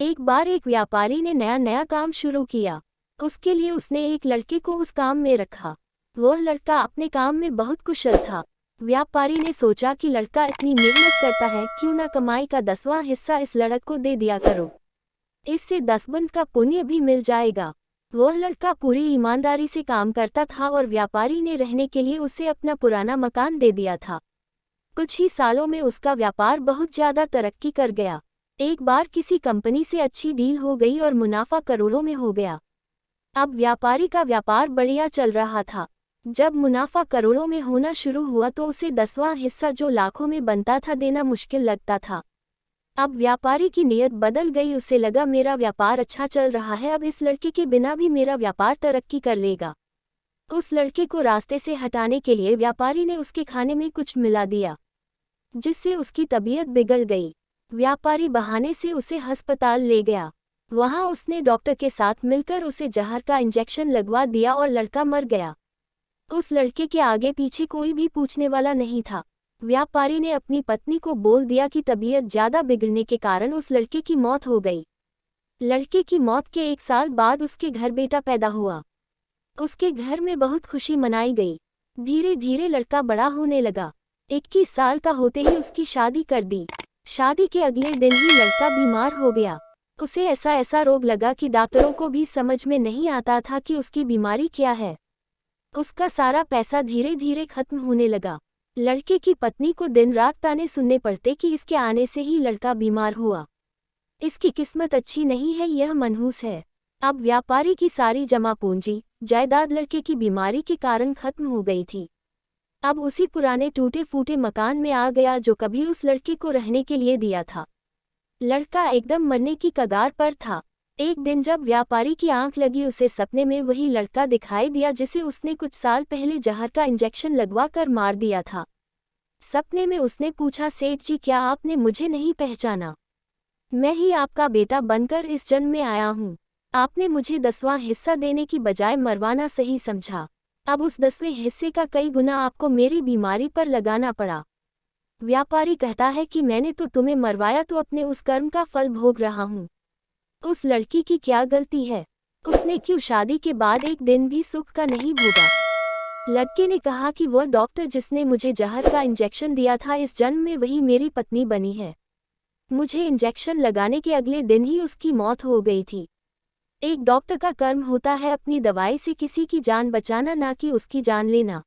एक बार एक व्यापारी ने नया नया काम शुरू किया। उसके लिए उसने एक लड़के को उस काम में रखा। वह लड़का अपने काम में बहुत कुशल था। व्यापारी ने सोचा कि लड़का इतनी मेहनत करता है, क्यों ना कमाई का 10वां हिस्सा इस लड़क को दे दिया करो। इससे 10 बंद का पुण्य भी मिल जाएगा। वह लड़का पूरी ईमानदारी से काम करता था और व्यापारी ने रहने के लिए उसे अपना पुराना मकान दे दिया था। कुछ ही सालों में उसका व्यापार बहुत ज्यादा तरक्की कर गया। एक बार किसी कंपनी से अच्छी डील हो गई और मुनाफा करोड़ों में हो गया। अब व्यापारी का व्यापार बढ़िया चल रहा था। जब मुनाफा करोड़ों में होना शुरू हुआ तो उसे 10वां हिस्सा जो लाखों में बनता था देना मुश्किल लगता था। अब व्यापारी की नीयत बदल गई। उसे लगा मेरा व्यापार अच्छा चल रहा है, अब इस लड़के के बिना भी मेरा व्यापार तरक्की कर लेगा। उस लड़के को रास्ते से हटाने के लिए व्यापारी ने उसके खाने में कुछ मिला दिया, जिससे उसकी तबीयत बिगड़ गई। व्यापारी बहाने से उसे अस्पताल ले गया। वहां उसने डॉक्टर के साथ मिलकर उसे जहर का इंजेक्शन लगवा दिया और लड़का मर गया। उस लड़के के आगे पीछे कोई भी पूछने वाला नहीं था। व्यापारी ने अपनी पत्नी को बोल दिया कि तबीयत ज्यादा बिगड़ने के कारण उस लड़के की मौत हो गई। लड़के की मौत के 1 साल बाद उसके घर बेटा पैदा हुआ। उसके घर में बहुत खुशी मनाई गई। धीरे धीरे लड़का बड़ा होने लगा। 21 साल का होते ही उसकी शादी कर दी। शादी के अगले दिन ही लड़का बीमार हो गया। उसे ऐसा ऐसा रोग लगा कि डॉक्टरों को भी समझ में नहीं आता था कि उसकी बीमारी क्या है। उसका सारा पैसा धीरे धीरे खत्म होने लगा। लड़के की पत्नी को दिन रात ताने सुनने पड़ते कि इसके आने से ही लड़का बीमार हुआ। इसकी किस्मत अच्छी नहीं है, यह मनहूस है। अब व्यापारी की सारी जमा पूंजी जायदाद लड़के की बीमारी के कारण खत्म हो गई थी। अब उसी पुराने टूटे फूटे मकान में आ गया जो कभी उस लड़के को रहने के लिए दिया था। लड़का एकदम मरने की कगार पर था। एक दिन जब व्यापारी की आंख लगी, उसे सपने में वही लड़का दिखाई दिया जिसे उसने कुछ साल पहले जहर का इंजेक्शन लगवा कर मार दिया था। सपने में उसने पूछा, सेठ जी क्या आपने मुझे नहीं पहचाना? मैं ही आपका बेटा बनकर इस जन्म में आया हूँ। आपने मुझे 10वां हिस्सा देने की बजाय मरवाना सही समझा। अब उस 10वें हिस्से का कई गुना आपको मेरी बीमारी पर लगाना पड़ा। व्यापारी कहता है कि मैंने तो तुम्हें मरवाया तो अपने उस कर्म का फल भोग रहा हूँ। उस लड़की की क्या गलती है? उसने क्यों शादी के बाद एक दिन भी सुख का नहीं भोगा? लड़के ने कहा कि वह डॉक्टर जिसने मुझे जहर का इंजेक्शन दिया था इस जन्म में वही मेरी पत्नी बनी है। मुझे इंजेक्शन लगाने के अगले दिन ही उसकी मौत हो गई थी। एक डॉक्टर का कर्म होता है अपनी दवाई से किसी की जान बचाना, ना कि उसकी जान लेना।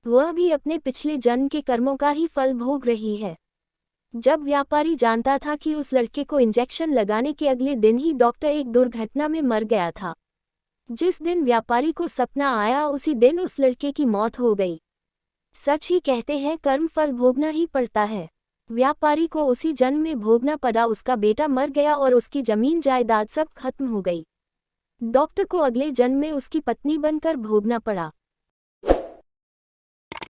वह भी अपने पिछले जन्म के कर्मों का ही फल भोग रही है। जब व्यापारी जानता था कि उस लड़के को इंजेक्शन लगाने के अगले दिन ही डॉक्टर एक दुर्घटना में मर गया था, जिस दिन व्यापारी को सपना आया उसी दिन उस लड़के की मौत हो गई। सच ही कहते हैं, कर्म फल भोगना ही पड़ता है। व्यापारी को उसी जन्म में भोगना पड़ा। उसका बेटा मर गया और उसकी जमीन जायदाद सब खत्म हो गई। डॉक्टर को अगले जन्म में उसकी पत्नी बनकर भोगना पड़ा।